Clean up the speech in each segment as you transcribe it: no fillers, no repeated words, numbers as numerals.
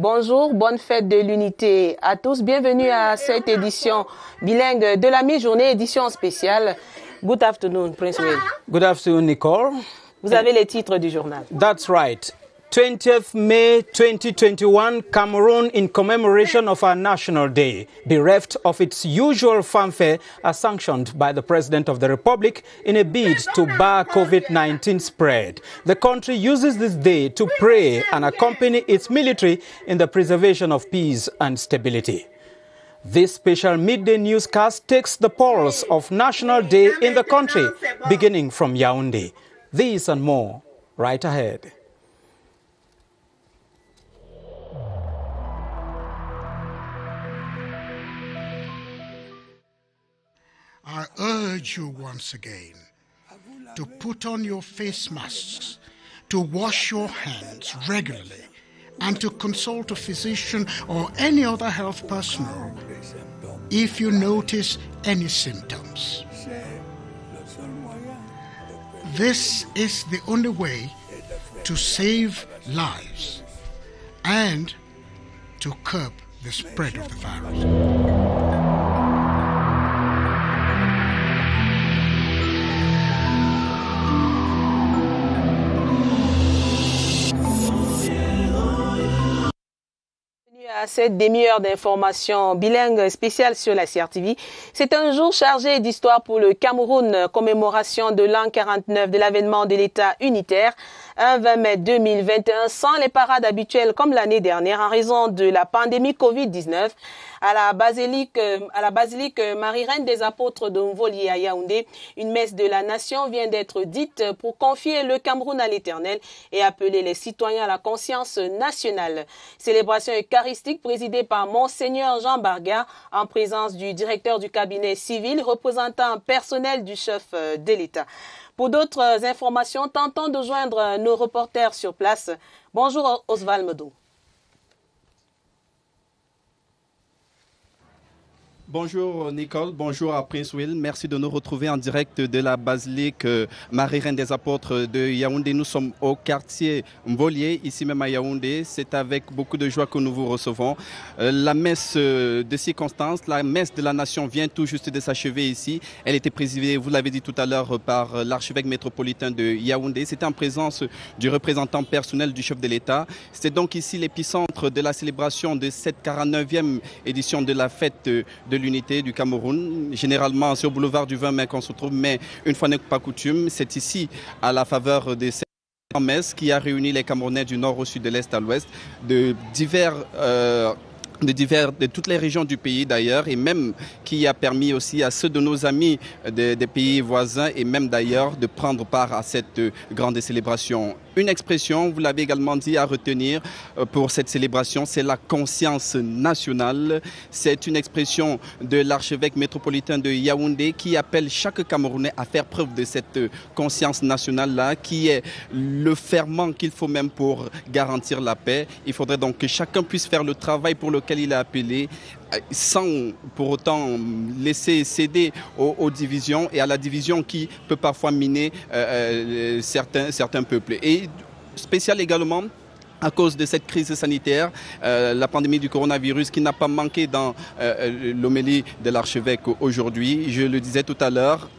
Bonjour, bonne fête de l'unité à tous. Bienvenue à cette édition bilingue de la mi-journée, édition spéciale. Good afternoon, Prince Will. Good afternoon, Nicole. Vous avez les titres du journal. That's right. 20th May 2021, Cameroon in commemoration of our National Day, bereft of its usual fanfare, are sanctioned by the President of the Republic in a bid to bar COVID-19 spread. The country uses this day to pray and accompany its military in the preservation of peace and stability. This special midday newscast takes the pulse of National Day in the country, beginning from Yaoundé. These and more, right ahead. I urge you once again to put on your face masks, to wash your hands regularly, and to consult a physician or any other health personnel if you notice any symptoms. This is the only way to save lives and to curb the spread of the virus. À cette demi-heure d'information bilingue spéciale sur la CRTV. C'est un jour chargé d'histoire pour le Cameroun, commémoration de l'an 49 de l'avènement de l'État unitaire, un 20 mai 2021, sans les parades habituelles comme l'année dernière en raison de la pandémie Covid-19. À la basilique Marie-Reine des Apôtres de Mvoli à Yaoundé, une messe de la nation vient d'être dite pour confier le Cameroun à l'Éternel et appeler les citoyens à la conscience nationale. Célébration eucharistique présidée par Monseigneur Jean Barga en présence du directeur du cabinet civil, représentant personnel du chef de l'État. Pour d'autres informations, tentons de joindre nos reporters sur place. Bonjour Oswald Medou. Bonjour Nicole, bonjour à Prince Will. Merci de nous retrouver en direct de la basilique Marie-Reine des Apôtres de Yaoundé. Nous sommes au quartier Mvolié, ici même à Yaoundé. C'est avec beaucoup de joie que nous vous recevons. La messe de circonstance, la messe de la nation vient tout juste de s'achever ici. Elle était présidée, vous l'avez dit tout à l'heure, par l'archevêque métropolitain de Yaoundé. C'était en présence du représentant personnel du chef de l'État. C'est donc ici l'épicentre de la célébration de cette 49e édition de la fête de l'unité du Cameroun. Généralement, c'est au boulevard du 20 mai qu'on se trouve, mais une fois n'est pas coutume, c'est ici, à la faveur de cette messe qui a réuni les Camerounais du nord au sud, de l'est à l'ouest, de toutes les régions du pays d'ailleurs, et même qui a permis aussi à ceux de nos amis des pays voisins et même d'ailleurs de prendre part à cette grande célébration. Une expression, vous l'avez également dit, à retenir pour cette célébration, c'est la conscience nationale. C'est une expression de l'archevêque métropolitain de Yaoundé qui appelle chaque Camerounais à faire preuve de cette conscience nationale-là, qui est le ferment qu'il faut même pour garantir la paix. Il faudrait donc que chacun puisse faire le travail pour lequel il est appelé, sans pour autant laisser céder aux divisions et à la division qui peut parfois miner certains peuples. Et spécial également à cause de cette crise sanitaire, la pandémie du coronavirus qui n'a pas manqué dans l'homélie de l'archevêque aujourd'hui. Je le disais tout à l'heure,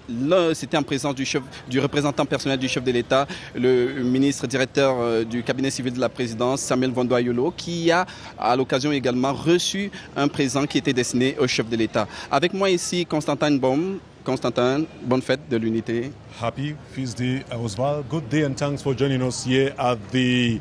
c'était en présence du représentant personnel du chef de l'État, le ministre directeur du cabinet civil de la présidence, Samuel Vandoayolo, qui a à l'occasion également reçu un présent qui était destiné au chef de l'État. Avec moi ici, Constantin Baum. Constantin, bonne fête de l'unité. Happy Feast Day, Oswald. Good day and thanks for joining us here at the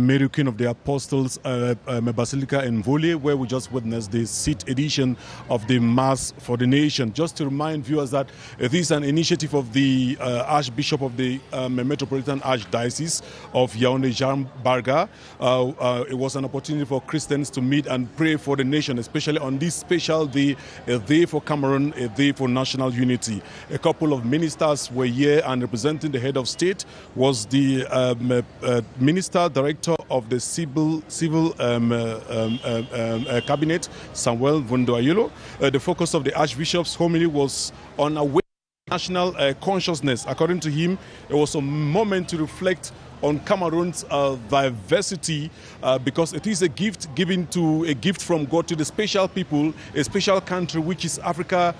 Mary Queen of the Apostles Basilica in Mvoli, where we just witnessed the 6th edition of the Mass for the Nation. Just to remind viewers that this is an initiative of the Archbishop of the Metropolitan Archdiocese of Yaoundé, Jean Barga. It was an opportunity for Christians to meet and pray for the nation, especially on this special day, a day for Cameroon, a day for national unity. A couple of ministers were here, and representing the head of state was the minister director of the civil cabinet, Samuel Vandoayolo. The focus of the Archbishop's homily was on awakening national consciousness. According to him, it was a moment to reflect on Cameroon's diversity, because it is a gift from God to the special people, a special country which is Africa,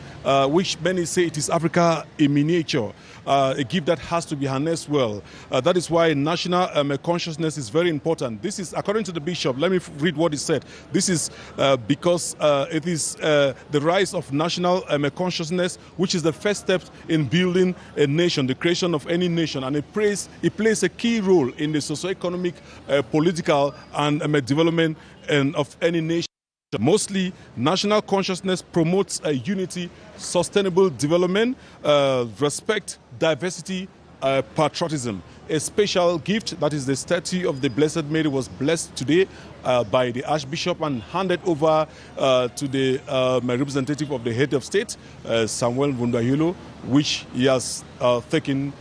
which many say it is Africa in miniature, a gift that has to be harnessed well. That is why national consciousness is very important. This is, according to the bishop, let me read what he said. This is because it is the rise of national consciousness, which is the first step in building a nation, the creation of any nation, and it plays a key role in the socio-economic, political, and development of any nation. Mostly, national consciousness promotes unity, sustainable development, respect, diversity, patriotism. A special gift, that is the statue of the Blessed Mary, was blessed today by the Archbishop and handed over to the representative of the head of state, Samuel Vundahilo, which he has taken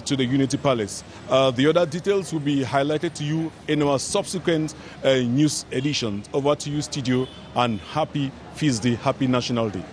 to the Unity Palace. The other details will be highlighted to you in our subsequent news editions. Over to you, studio, and happy Feast Day, happy National Day.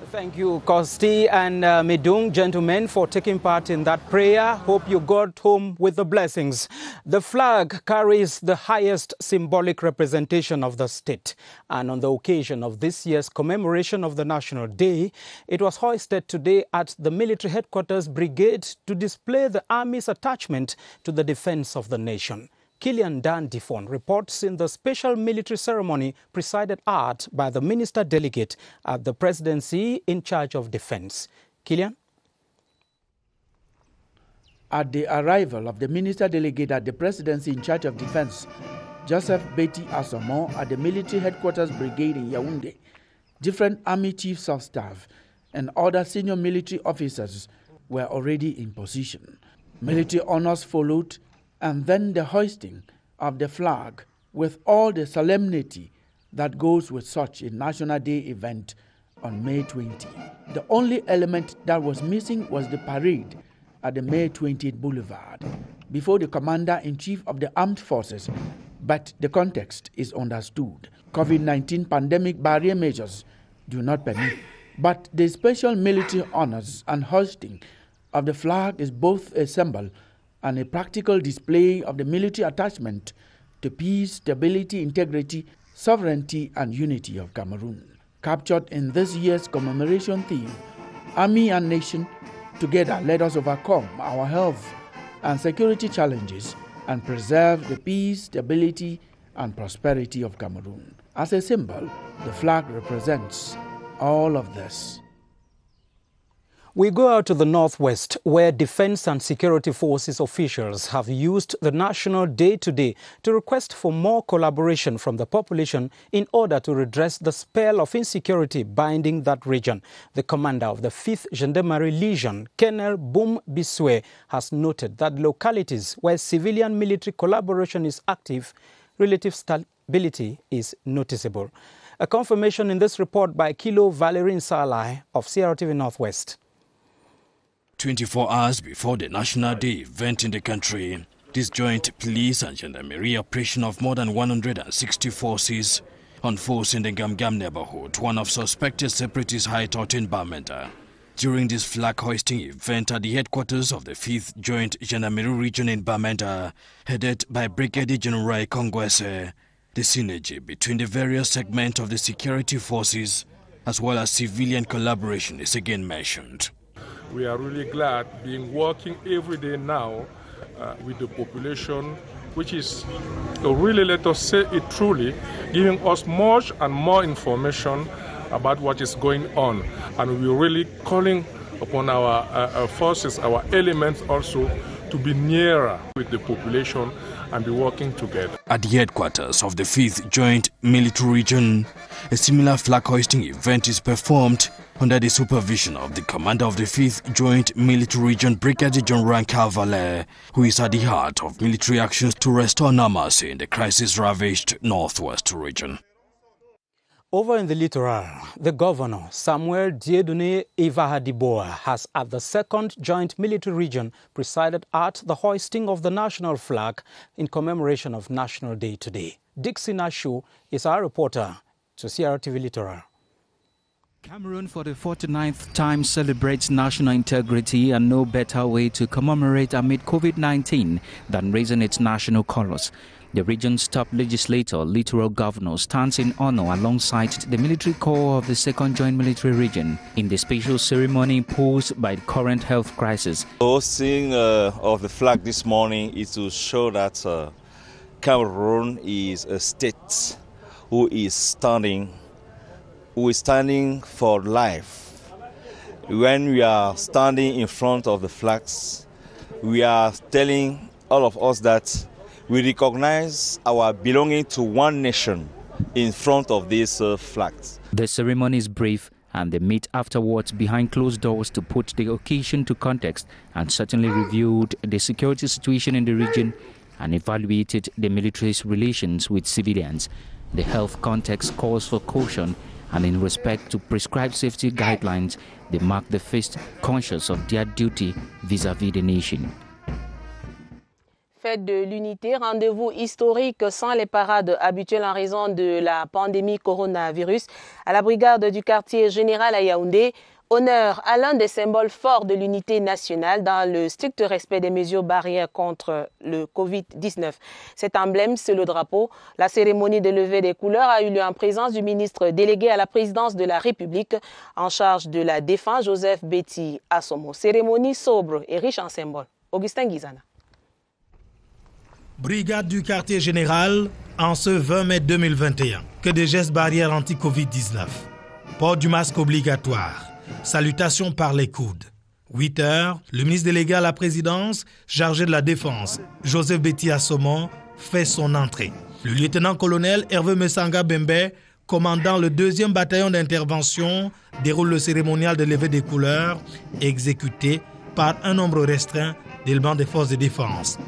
Thank you, Kosti and Medung, gentlemen, for taking part in that prayer. Hope you got home with the blessings. The flag carries the highest symbolic representation of the state. And on the occasion of this year's commemoration of the National Day, it was hoisted today at the military headquarters brigade to display the Army's attachment to the defense of the nation. Killian Dan Difon reports in the special military ceremony presided at by the Minister Delegate at the Presidency in charge of defense. Killian? At the arrival of the Minister Delegate at the Presidency in charge of defense, Joseph Betty Asomo at the military headquarters brigade in Yaoundé, different Army chiefs of staff and other senior military officers were already in position. Military honors followed, and then the hoisting of the flag with all the solemnity that goes with such a National Day event on May 20. The only element that was missing was the parade at the May 20th Boulevard before the Commander-in-Chief of the Armed Forces, but the context is understood. COVID-19 pandemic barrier measures do not permit, but the special military honors and hoisting of the flag is both a symbol and a practical display of the military attachment to peace, stability, integrity, sovereignty, and unity of Cameroon. Captured in this year's commemoration theme, Army and Nation, together let us overcome our health and security challenges and preserve the peace, stability, and prosperity of Cameroon. As a symbol, the flag represents all of this. We go out to the northwest, where Defense and Security Forces officials have used the National Day today to request for more collaboration from the population in order to redress the spell of insecurity binding that region. The commander of the 5th Gendarmerie Legion, Colonel Boum Biswe, has noted that localities where civilian-military collaboration is active, relative stability is noticeable. A confirmation in this report by Kilo Valerie Salai of CRTV Northwest. 24 hours before the National Day event in the country, this joint police and gendarmerie operation of more than 160 forces unfolds in the Gamgam neighborhood, one of suspected separatist hideout in Bamenda. During this flag-hoisting event at the headquarters of the 5th Joint Gendarmerie Region in Bamenda, headed by Brigadier General Kongwese, the synergy between the various segments of the security forces as well as civilian collaboration is again mentioned. We are really glad being working every day now with the population, which is really, let us say it truly, giving us much and more information about what is going on. And we're really calling upon our forces, our elements also, to be nearer with the population and be working together. At the headquarters of the 5th Joint Military Region, a similar flag hoisting event is performed under the supervision of the commander of the 5th Joint Military Region, Brigadier General Calvalet, who is at the heart of military actions to restore normalcy in the crisis-ravaged Northwest region. Over in the littoral, the governor, Samuel Dieudonné Ivahadiboa, has at the 2nd Joint Military Region presided at the hoisting of the national flag in commemoration of National Day today. Dixie Nashu is our reporter to CRTV Littoral. Cameroon for the 49th time celebrates national integrity, and no better way to commemorate amid COVID-19 than raising its national colors. The region's top legislator, Littoral Governor, stands in honor alongside the military corps of the 2nd Joint Military Region in the special ceremony imposed by the current health crisis. The hosting of the flag this morning is to show that Cameroon is a state who is standing for life. When we are standing in front of the flags, we are telling all of us that we recognize our belonging to one nation in front of these flags. The ceremony is brief, and they meet afterwards behind closed doors to put the occasion to context, and certainly reviewed the security situation in the region and evaluated the military's relations with civilians. The health context calls for caution, and in respect to prescribed safety guidelines, they mark the first conscious of their duty vis-à-vis the nation. Fête de l'unité, rendez-vous historique sans les parades habituelles en raison de la pandémie coronavirus à la brigade du quartier général à Yaoundé. Honneur à l'un des symboles forts de l'unité nationale dans le strict respect des mesures barrières contre le Covid-19. Cet emblème, c'est le drapeau. La cérémonie de levée des couleurs a eu lieu en présence du ministre délégué à la présidence de la République en charge de la défense, Joseph Betty Assomo. Cérémonie sobre et riche en symboles. Augustin Guizana. Brigade du quartier général en ce 20 mai 2021. Que des gestes barrières anti-Covid-19. Port du masque obligatoire. Salutations par les coudes. 8 heures, le ministre délégué à la présidence, chargé de la défense, Joseph Betty Assomo, fait son entrée. Le lieutenant-colonel Hervé Messanga Bembe, commandant le 2e bataillon d'intervention, déroule le cérémonial de levée des couleurs, exécuté par un nombre restreint d'éléments des forces de défense.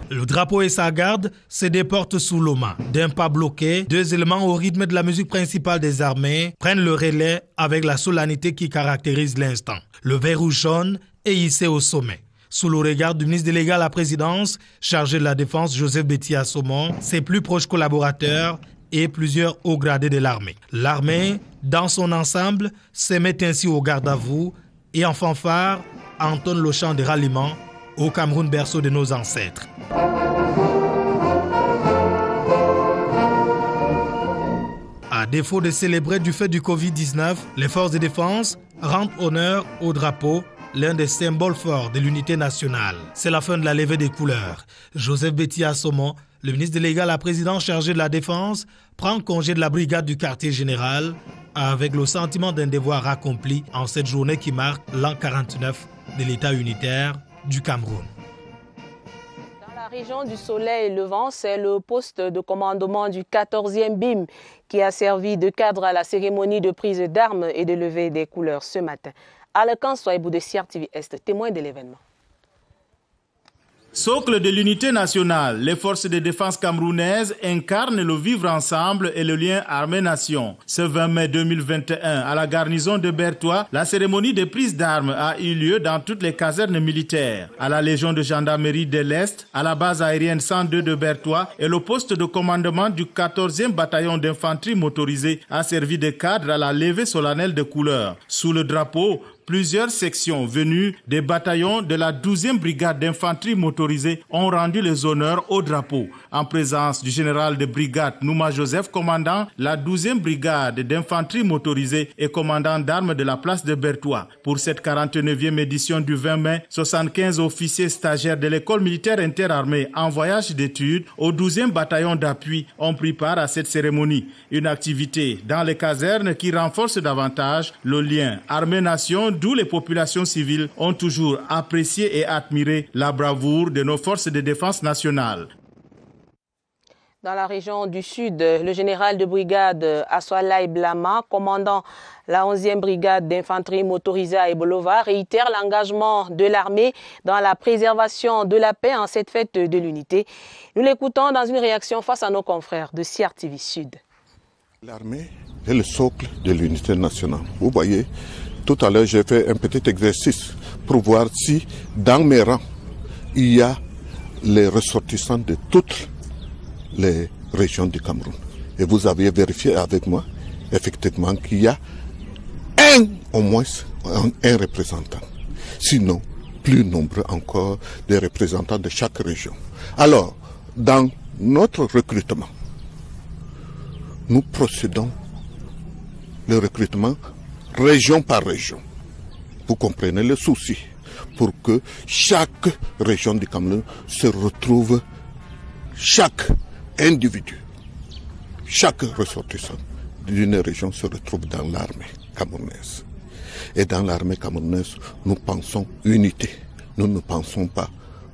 Le drapeau et sa garde se déportent sous l'OMA. D'un pas bloqué, 2 éléments au rythme de la musique principale des armées prennent le relais avec la solennité qui caractérise l'instant. Le vert rouge jaune est hissé au sommet. Sous le regard du ministre délégué à la présidence, chargé de la défense Joseph Betty Assomo, ses plus proches collaborateurs et plusieurs hauts gradés de l'armée. L'armée, dans son ensemble, se met ainsi au garde à vous et en fanfare entonne le chant de ralliement au Cameroun, berceau de nos ancêtres. À défaut de célébrer du fait du Covid-19, les forces de défense rendent honneur au drapeau, l'un des symboles forts de l'unité nationale. C'est la fin de la levée des couleurs. Joseph Betty Assomo, le ministre délégué à la présidence chargé de la défense, prend congé de la brigade du quartier général avec le sentiment d'un devoir accompli en cette journée qui marque l'an 49 de l'État unitaire du Cameroun. Dans la région du Soleil Levant, c'est le poste de commandement du 14e BIM qui a servi de cadre à la cérémonie de prise d'armes et de levée des couleurs ce matin. Alekan Soaibou de CR TV Est, témoin de l'événement. Socle de l'unité nationale, les forces de défense camerounaises incarnent le vivre ensemble et le lien armée-nation. Ce 20 mai 2021, à la garnison de Bertois, la cérémonie de prise d'armes a eu lieu dans toutes les casernes militaires. À la Légion de gendarmerie de l'Est, à la base aérienne 102 de Bertois et le poste de commandement du 14e bataillon d'infanterie motorisée a servi de cadre à la levée solennelle de couleurs. Sous le drapeau, plusieurs sections venues des bataillons de la 12e brigade d'infanterie motorisée ont rendu les honneurs au drapeau. En présence du général de brigade Nouma Joseph, commandant la 12e brigade d'infanterie motorisée et commandant d'armes de la place de Bertois. Pour cette 49e édition du 20 mai, 75 officiers stagiaires de l'école militaire interarmée en voyage d'études au 12e bataillon d'appui ont pris part à cette cérémonie. Une activité dans les casernes qui renforce davantage le lien armée-nation, d'où les populations civiles ont toujours apprécié et admiré la bravoure de nos forces de défense nationale. Dans la région du Sud, le général de brigade Aswalai Blama, commandant la 11e brigade d'infanterie motorisée à Ebolova, réitère l'engagement de l'armée dans la préservation de la paix en cette fête de l'unité. Nous l'écoutons dans une réaction face à nos confrères de CR TV Sud. L'armée est le socle de l'unité nationale. Vous voyez, tout à l'heure, j'ai fait un petit exercice pour voir si dans mes rangs, il y a les ressortissants de toutes les régions du Cameroun. Et vous avez vérifié avec moi, effectivement qu'il y a au moins un représentant. Sinon, plus nombreux encore des représentants de chaque région. Alors, dans notre recrutement, nous procédons le recrutement région par région. Vous comprenez le souci, pour que chaque région du Cameroun se retrouve, chaque individu, chaque ressortissant d'une région se retrouve dans l'armée camerounaise. Et dans l'armée camerounaise, nous pensons unité. Nous ne pensons pas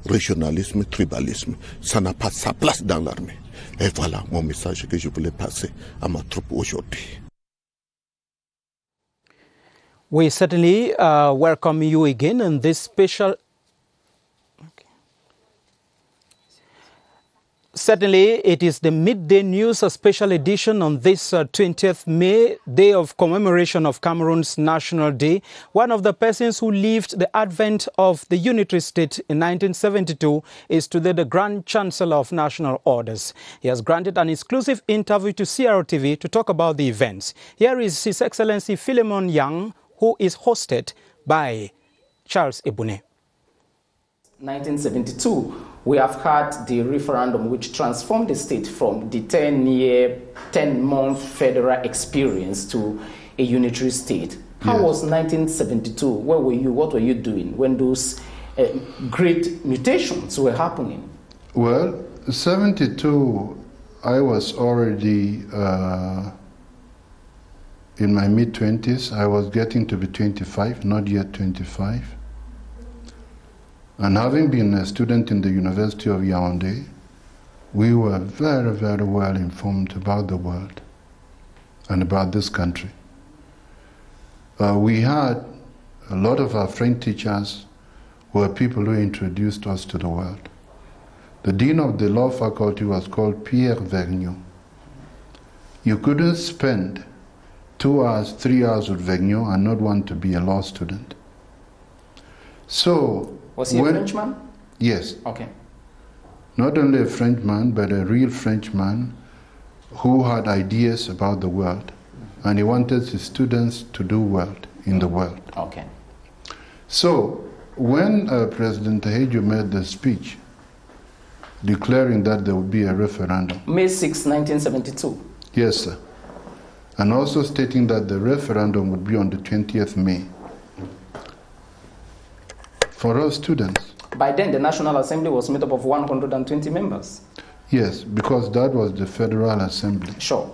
régionalisme, tribalisme. Ça n'a pas sa place dans l'armée. Et voilà mon message que je voulais passer à ma troupe aujourd'hui. We certainly welcome you again in this special... Certainly, it is the Midday News, a special edition on this 20th May, day of commemoration of Cameroon's National Day. One of the persons who lived the advent of the unitary state in 1972 is today the Grand Chancellor of National Orders. He has granted an exclusive interview to CRTV to talk about the events. Here is His Excellency Philemon Yang, who is hosted by Charles Ebune. 1972, we have had the referendum which transformed the state from the 10-month federal experience to a unitary state. How was 1972? Where were you? What were you doing when those great mutations were happening? Well, 72, I was already in my mid-20s. I was getting to be 25, not yet 25. And having been a student in the University of Yaoundé, we were very, very well informed about the world and about this country. We had a lot of our French teachers were people who introduced us to the world. The dean of the law faculty was called Pierre Vergniaud. You couldn't spend 2 hours, 3 hours with Vergniaud and not want to be a law student. So, was he a Frenchman? Yes. Okay. Not only a Frenchman, but a real Frenchman who had ideas about the world. And he wanted his students to do well in the world. Okay. So, when President Tahejo made the speech declaring that there would be a referendum. May 6, 1972. Yes, sir. And also stating that the referendum would be on the 20th May. For us students. By then, the National Assembly was made up of 120 members. Yes, because that was the Federal Assembly. Sure.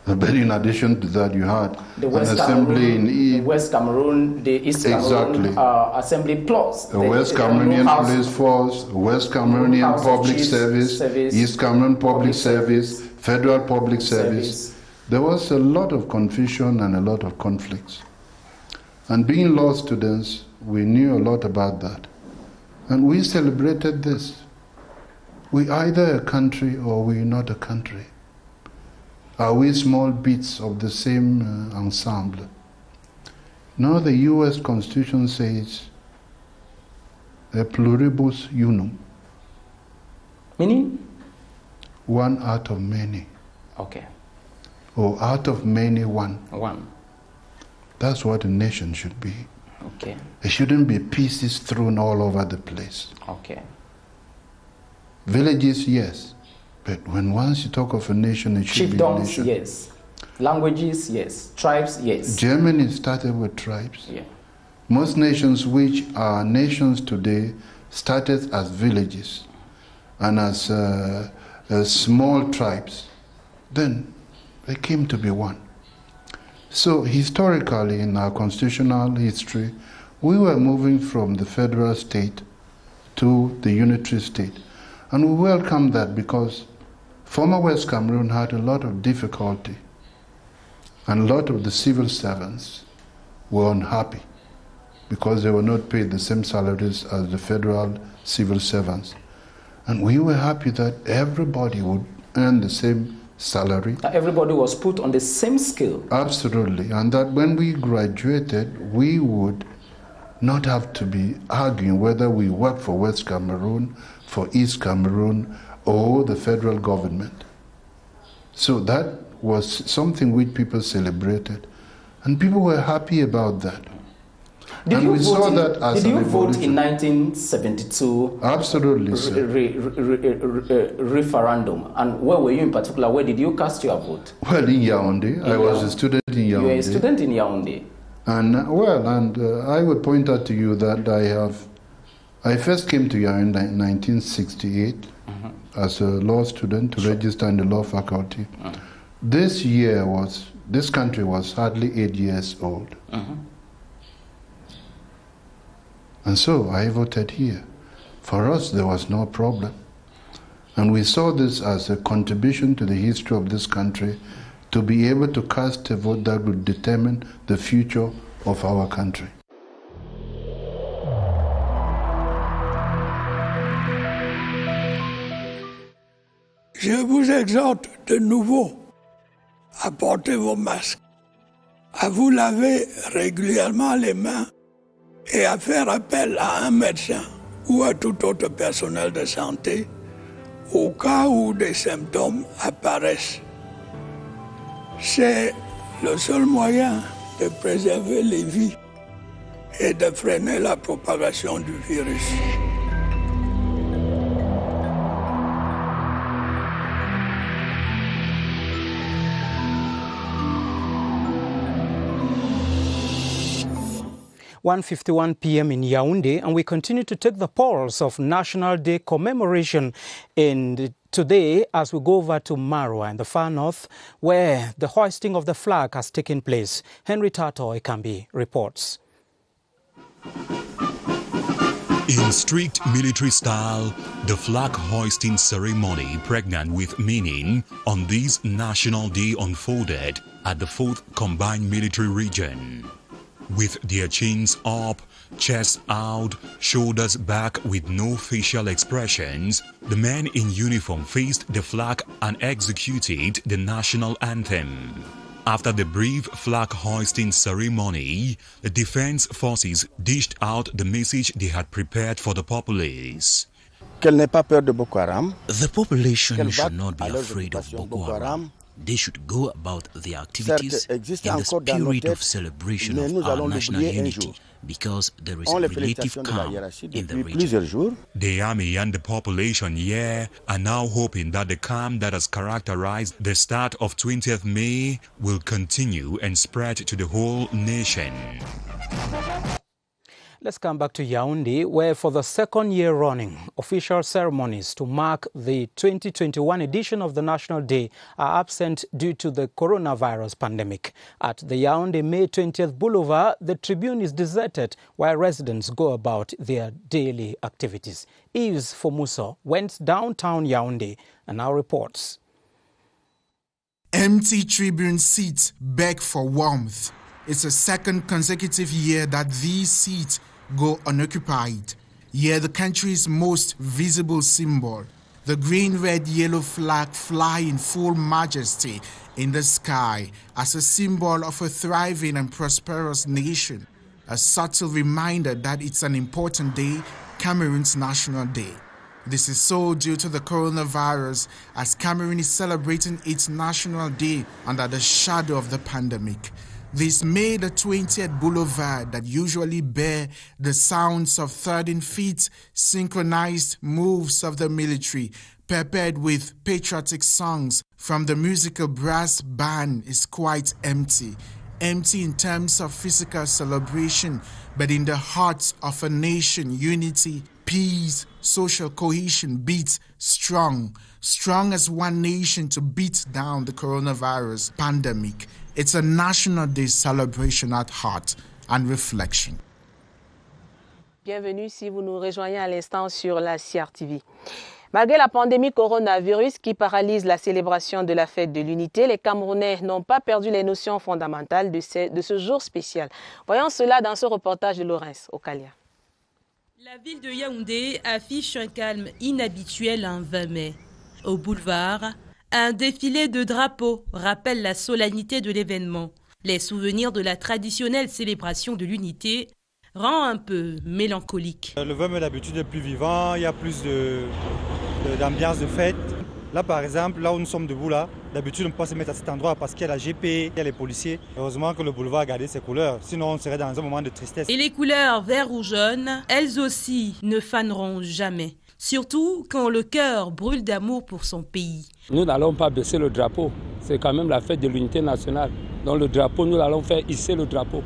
But in addition to that, you had the West an assembly the West Cameroon, the East Cameroon Assembly Plus. The West Cameroonian Police Force, West Cameroonian Public Service, East Cameroon Public Service, Federal Public Service. There was a lot of confusion and a lot of conflicts. And being law students, we knew a lot about that. And we celebrated this. We're either a country or we're not a country. Are we small bits of the same ensemble? No, the U.S. Constitution says a pluribus unum. Meaning? One out of many. Okay. Or out of many, one. One. That's what a nation should be. Okay. It shouldn't be pieces thrown all over the place. Okay. Villages, yes. But when once you talk of a nation, it should be a nation. Yes. Languages, yes. Tribes, yes. Germany started with tribes. Yeah. Most nations which are nations today started as villages and as small tribes. Then they came to be one. So historically, in our constitutional history, we were moving from the federal state to the unitary state. And we welcome that because former West Cameroon had a lot of difficulty and a lot of the civil servants were unhappy because they were not paid the same salaries as the federal civil servants. And we were happy that everybody would earn the same salary. Everybody was put on the same scale. Absolutely. And that when we graduated, we would not have to be arguing whether we work for West Cameroon, for East Cameroon, or the federal government. So that was something which people celebrated, and people were happy about that. Did you vote in 1972? Absolutely, sir. Referendum. And where were you in particular? Where did you cast your vote? Well, in Yaoundé. I was a student in Yaoundé. You were a student in Yaoundé. And I would point out to you that I first came to Yaoundé in 1968 as a law student to register in the law faculty. This country was hardly 8 years old. And so I voted here. For us, there was no problem. And we saw this as a contribution to the history of this country, to be able to cast a vote that would determine the future of our country. Je vous exhorte de nouveau à porter vos masques, à vous laver régulièrement les mains et à faire appel à un médecin ou à tout autre personnel de santé au cas où des symptômes apparaissent. C'est le seul moyen de préserver les vies et de freiner la propagation du virus. – 1:51 p.m. in Yaoundé, and we continue to take the pulse of National Day commemoration today as we go over to Marwa in the far north, where the hoisting of the flag has taken place. Henry Tato Ekambi reports. In strict military style, the flag hoisting ceremony pregnant with meaning on this National Day unfolded at the 4th Combined Military Region. With their chins up, chests out, shoulders back with no facial expressions, the men in uniform faced the flag and executed the national anthem. After the brief flag hoisting ceremony, the defense forces dished out the message they had prepared for the populace. The population should not be afraid of Boko Haram. They should go about their activities in the spirit of celebration of our national unity, because there is a relative calm in the region. The army and the population here are now hoping that the calm that has characterized the start of 20th May will continue and spread to the whole nation. Let's come back to Yaoundé, where for the second year running, official ceremonies to mark the 2021 edition of the National Day are absent due to the coronavirus pandemic. At the Yaoundé May 20th Boulevard, the tribune is deserted while residents go about their daily activities. Yves Fomuso went downtown Yaoundé and now reports. Empty tribune seats beg for warmth. It's a second consecutive year that these seats go unoccupied. Here, the country's most visible symbol, the green, red, yellow flag fly in full majesty in the sky as a symbol of a thriving and prosperous nation, a subtle reminder that it's an important day, Cameroon's National Day. This is so due to the coronavirus, as Cameroon is celebrating its National Day under the shadow of the pandemic. This made the 20th Boulevard that usually bear the sounds of 13 feet synchronized moves of the military, peppered with patriotic songs from the musical brass band, is quite empty. Empty in terms of physical celebration, but in the hearts of a nation, unity, peace, social cohesion beats strong. Strong as one nation to beat down the coronavirus pandemic. It's a National Day celebration at heart and reflection. Bienvenue si vous nous rejoignez à l'instant sur la CRTV. Malgré la pandémie coronavirus qui paralyse la célébration de la fête de l'unité, les Camerounais n'ont pas perdu les notions fondamentales de ce jour spécial. Voyons cela dans ce reportage de Laurence Okalia. La ville de Yaoundé affiche un calme inhabituel un 20 mai. Au boulevard, un défilé de drapeaux rappelle la solennité de l'événement. Les souvenirs de la traditionnelle célébration de l'unité rend un peu mélancolique. Le 20 mai d'habitude est plus vivant, il y a plus d'ambiance de fête. Là, par exemple, là où nous sommes debout, là, d'habitude, on peut pas se mettre à cet endroit parce qu'il y a la GP, il y a les policiers. Heureusement que le boulevard a gardé ses couleurs, sinon on serait dans un moment de tristesse. Et les couleurs vert ou jaune, elles aussi ne faneront jamais. Surtout quand le cœur brûle d'amour pour son pays. Nous n'allons pas baisser le drapeau. C'est quand même la fête de l'unité nationale. Donc le drapeau, nous allons faire hisser le drapeau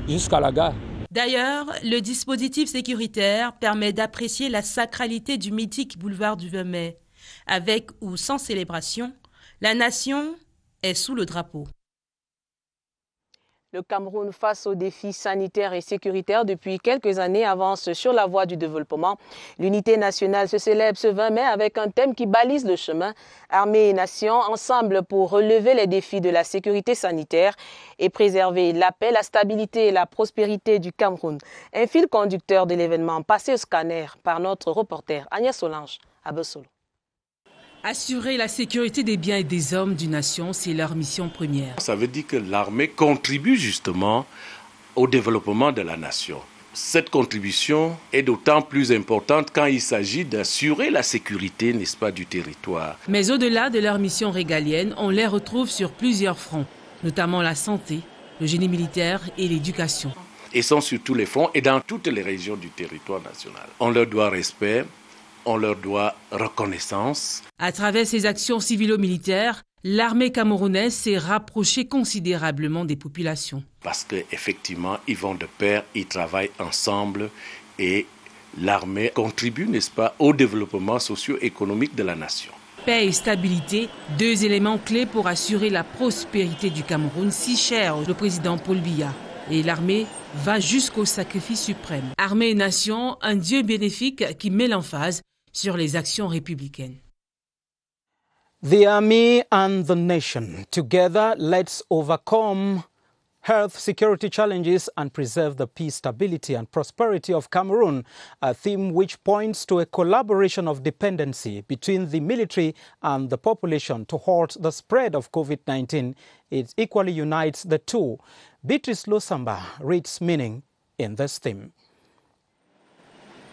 jusqu'à la gare. D'ailleurs, le dispositif sécuritaire permet d'apprécier la sacralité du mythique boulevard du 20 mai. Avec ou sans célébration, la nation est sous le drapeau. Le Cameroun, face aux défis sanitaires et sécuritaires depuis quelques années, avance sur la voie du développement. L'unité nationale se célèbre ce 20 mai avec un thème qui balise le chemin. Armée et nation, ensemble pour relever les défis de la sécurité sanitaire et préserver la paix, la stabilité et la prospérité du Cameroun. Un fil conducteur de l'événement passé au scanner par notre reporter Agnès Solange à Bessolo. Assurer la sécurité des biens et des hommes d'une nation, c'est leur mission première. Ça veut dire que l'armée contribue justement au développement de la nation. Cette contribution est d'autant plus importante quand il s'agit d'assurer la sécurité, n'est-ce pas, du territoire. Mais au-delà de leur mission régalienne, on les retrouve sur plusieurs fronts, notamment la santé, le génie militaire et l'éducation. Ils sont sur tous les fronts et dans toutes les régions du territoire national. On leur doit respect. On leur doit reconnaissance. À travers ces actions civilo-militaires, l'armée camerounaise s'est rapprochée considérablement des populations. Parce qu'effectivement, ils vont de pair, ils travaillent ensemble et l'armée contribue, n'est-ce pas, au développement socio-économique de la nation. Paix et stabilité, deux éléments clés pour assurer la prospérité du Cameroun, si cher au président Paul Biya. Et l'armée va jusqu'au sacrifice suprême. Armée et nation, un Dieu bénéfique qui met l'emphase sur les actions républicaines. The army and the nation. Together, let's overcome health security challenges and preserve the peace, stability and prosperity of Cameroon, a theme which points to a collaboration of dependency between the military and the population to halt the spread of COVID-19. It equally unites the two. Beatrice Lusamba reads meaning in this theme.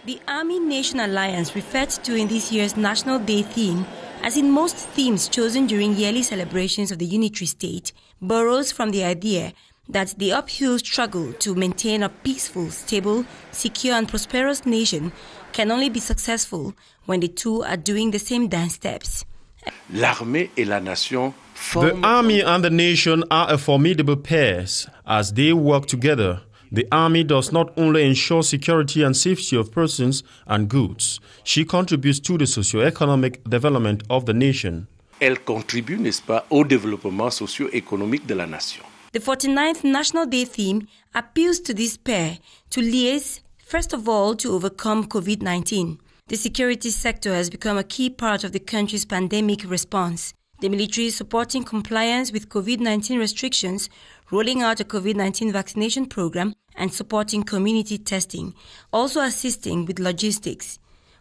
The Army-Nation Alliance, referred to in this year's National Day theme, as in most themes chosen during yearly celebrations of the unitary state, borrows from the idea that the uphill struggle to maintain a peaceful, stable, secure and prosperous nation can only be successful when the two are doing the same dance steps. L'armée et la nation The army and the nation are a formidable pair as they work together. The army does not only ensure security and safety of persons and goods, she contributes to the socio-economic development of the nation. Elle contribue, n'est-ce pas, au développement socio-économique de la nation. The 49th National Day theme appeals to this pair to liaise, first of all, to overcome COVID-19. The security sector has become a key part of the country's pandemic response. The military is supporting compliance with COVID-19 restrictions, rolling out a COVID-19 vaccination program, and supporting community testing, also assisting with logistics.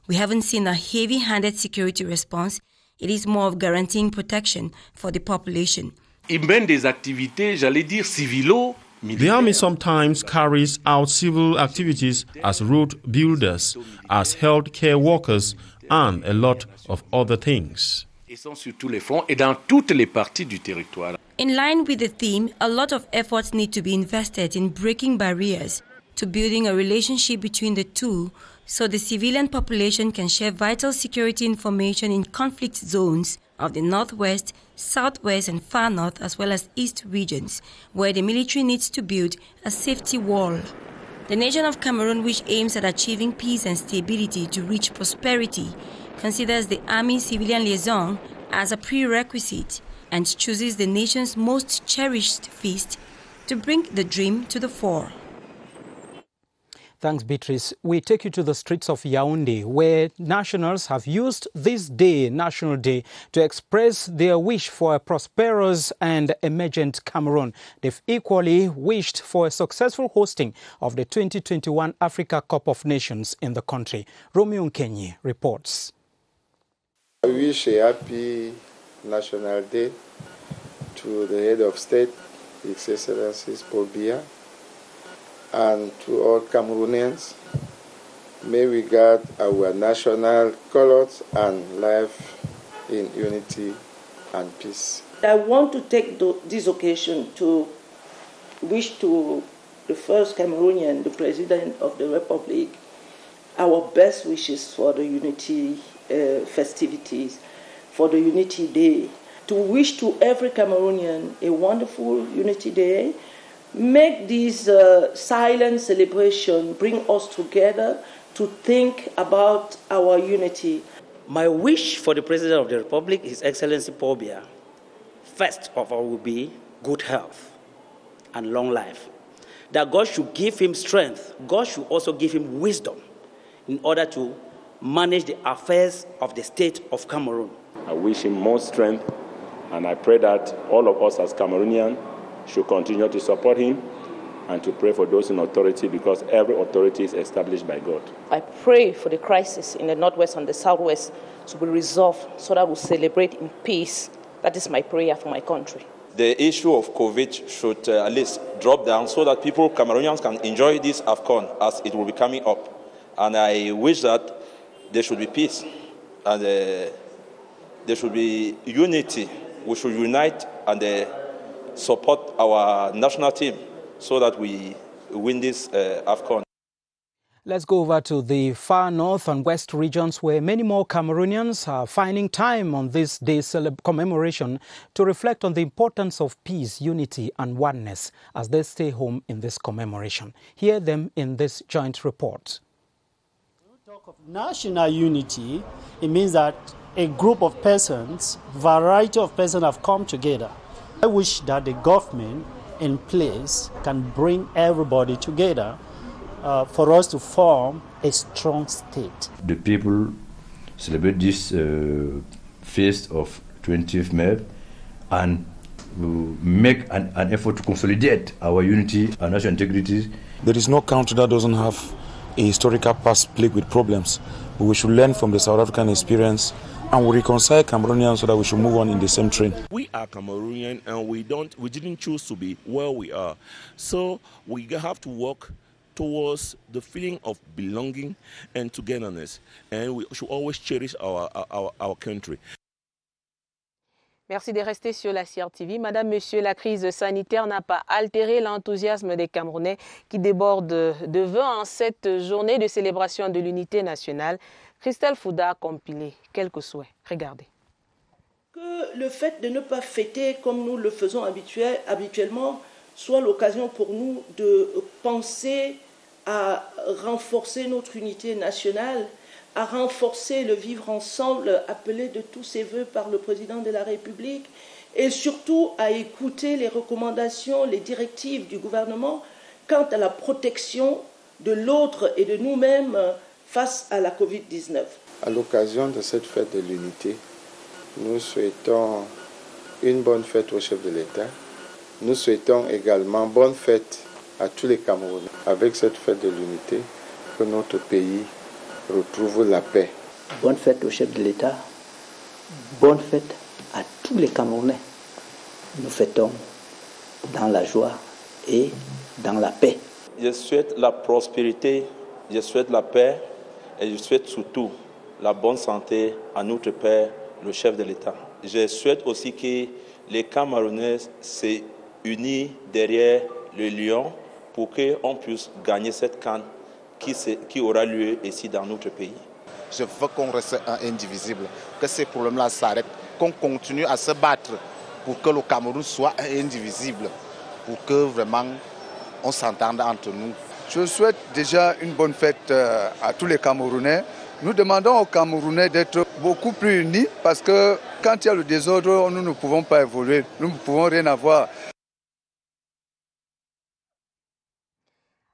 We haven't seen a heavy-handed security response. It is more of guaranteeing protection for the population. Ils mènent des activités, j'allais dire, civilo. The army sometimes carries out civil activities as road builders, as health care workers, and a lot of other things. Ils sont sur tous les fronts et dans toutes les parties du territoire. In line with the theme, a lot of efforts need to be invested in breaking barriers to building a relationship between the two so the civilian population can share vital security information in conflict zones of the northwest, southwest and far north as well as east regions where the military needs to build a safety wall. The nation of Cameroon, which aims at achieving peace and stability to reach prosperity, considers the army-civilian liaison as a prerequisite and chooses the nation's most cherished feast to bring the dream to the fore. Thanks, Beatrice. We take you to the streets of Yaoundé, where nationals have used this day, National Day, to express their wish for a prosperous and emergent Cameroon. They've equally wished for a successful hosting of the 2021 Africa Cup of Nations in the country. Romeo Nkenyi reports. I wish a happy National Day to the head of state, His Excellency Paul Biya, and to all Cameroonians. May we guard our national colors and live in unity and peace. I want to take this occasion to wish to the first Cameroonian, the President of the Republic, our best wishes for the Unity festivities, for the Unity Day. To wish to every Cameroonian a wonderful Unity Day. Make this silent celebration bring us together to think about our unity. My wish for the President of the Republic, His Excellency Paul Biya, first of all will be good health and long life. That God should give him strength. God should also give him wisdom in order to manage the affairs of the state of Cameroon. I wish him more strength, and I pray that all of us as Cameroonians should continue to support him and to pray for those in authority, because every authority is established by God. I pray for the crisis in the northwest and the southwest to be resolved so that we'll celebrate in peace. That is my prayer for my country. The issue of COVID should at least drop down so that Cameroonians can enjoy this AFCON as it will be coming up. And I wish that there should be peace and there should be unity. We should unite and support our national team so that we win this AFCON. Let's go over to the far north and west regions, where many more Cameroonians are finding time on this day's commemoration to reflect on the importance of peace, unity and oneness as they stay home in this commemoration. Hear them in this joint report. When we talk of national unity, it means that a group of persons, variety of persons have come together. I wish that the government in place can bring everybody together for us to form a strong state. The people celebrate this feast of 20th May and make an effort to consolidate our unity and national integrity. There is no country that doesn't have a historical past plagued with problems. But we should learn from the South African experience and we reconcile Cameroonians so that we should move on in the same train. We are Cameroonian and we didn't choose to be where we are. So we have to work towards the feeling of belonging and togetherness, and we should always cherish our country. Merci de rester sur la CRTV. Madame, Monsieur, la crise sanitaire n'a pas altéré l'enthousiasme des Camerounais qui débordent de vœux en cette journée de célébration de l'unité nationale. Christelle Fouda a compilé quelques souhaits. Regardez. Que le fait de ne pas fêter comme nous le faisons habituellement soit l'occasion pour nous de penser à renforcer notre unité nationale, à renforcer le vivre ensemble appelé de tous ses voeux par le président de la République et surtout à écouter les recommandations, les directives du gouvernement quant à la protection de l'autre et de nous-mêmes face à la Covid-19. À l'occasion de cette fête de l'unité, nous souhaitons une bonne fête au chef de l'État. Nous souhaitons également bonne fête à tous les Camerounais. Avec cette fête de l'unité, que notre pays retrouve la paix. Bonne fête au chef de l'État. Bonne fête à tous les Camerounais. Nous fêtons dans la joie et dans la paix. Je souhaite la prospérité, je souhaite la paix et je souhaite surtout la bonne santé à notre père, le chef de l'État. Je souhaite aussi que les Camerounais se unissent derrière le lion pour qu'on puisse gagner cette CAN qui aura lieu ici dans notre pays. Je veux qu'on reste indivisible, que ces problèmes-là s'arrêtent, qu'on continue à se battre pour que le Cameroun soit indivisible, pour que vraiment on s'entende entre nous. Je souhaite déjà une bonne fête à tous les Camerounais. Nous demandons aux Camerounais d'être beaucoup plus unis parce que quand il y a le désordre, nous ne pouvons pas évoluer, nous ne pouvons rien avoir.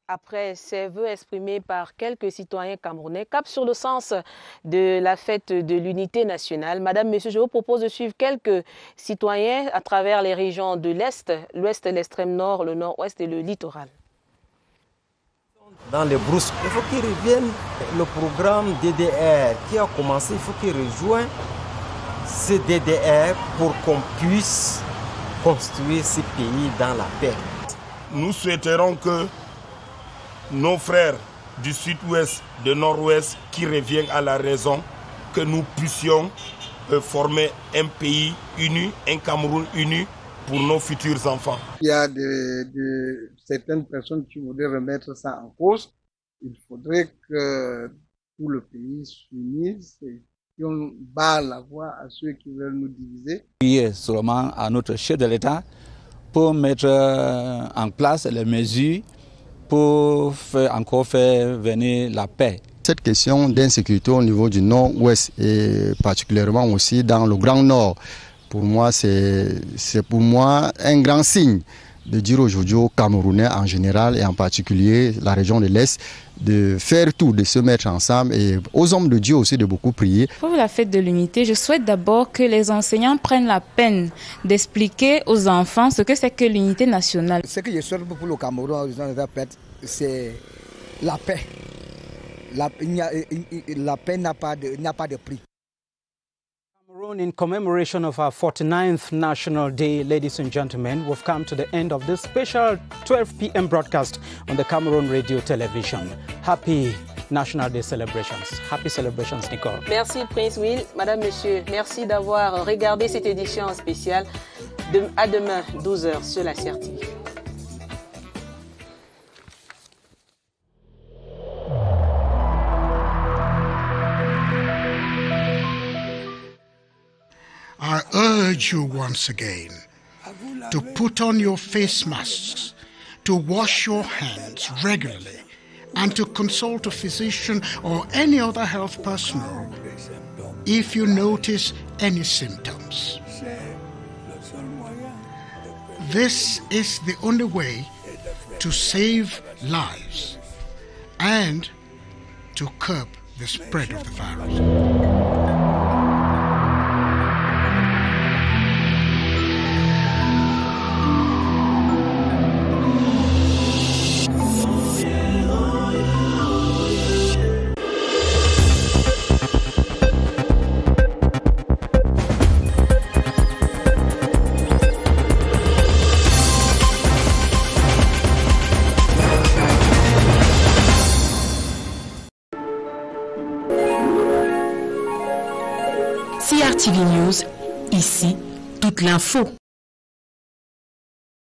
Après ces vœux exprimés par quelques citoyens camerounais, cap sur le sens de la fête de l'unité nationale. Madame, Monsieur, je vous propose de suivre quelques citoyens à travers les régions de l'Est, l'Ouest, l'extrême nord, le nord-ouest et le littoral. Dans les brousses, il faut qu'ils reviennent. Le programme DDR qui a commencé, il faut qu'ils rejoignent ce DDR pour qu'on puisse construire ce pays dans la paix. Nous souhaiterons que nos frères du sud-ouest, du nord-ouest qui reviennent à la raison, que nous puissions former un pays uni, un Cameroun uni pour nos futurs enfants. Il y a certaines personnes qui voudraient remettre ça en cause. Il faudrait que tout le pays s'unisse et qu'on barre la voie à ceux qui veulent nous diviser. Prier seulement à notre chef de l'État pour mettre en place les mesures pour encore faire venir la paix. Cette question d'insécurité au niveau du nord-ouest et particulièrement aussi dans le Grand Nord, pour moi, c'est pour moi un grand signe de dire aujourd'hui aux Camerounais en général et en particulier la région de l'Est de faire tout, de se mettre ensemble et aux hommes de Dieu aussi de beaucoup prier. Pour la fête de l'unité, je souhaite d'abord que les enseignants prennent la peine d'expliquer aux enfants ce que c'est que l'unité nationale. Ce que je souhaite pour le Cameroun, c'est la paix. La paix n'a pas de prix. Cameroon, in commemoration of our 49th National Day, ladies and gentlemen, we've come to the end of this special 12 p.m. broadcast on the Cameroon Radio Television. Happy National Day celebrations. Happy celebrations, Nicole. Merci, Prince Will. Madame, Monsieur, merci d'avoir regardé cette édition spéciale. À demain, 12h sur la CRTV. I urge you once again to put on your face masks, to wash your hands regularly, and to consult a physician or any other health personnel if you notice any symptoms. This is the only way to save lives and to curb the spread of the virus. CRTV News, ici, toute l'info.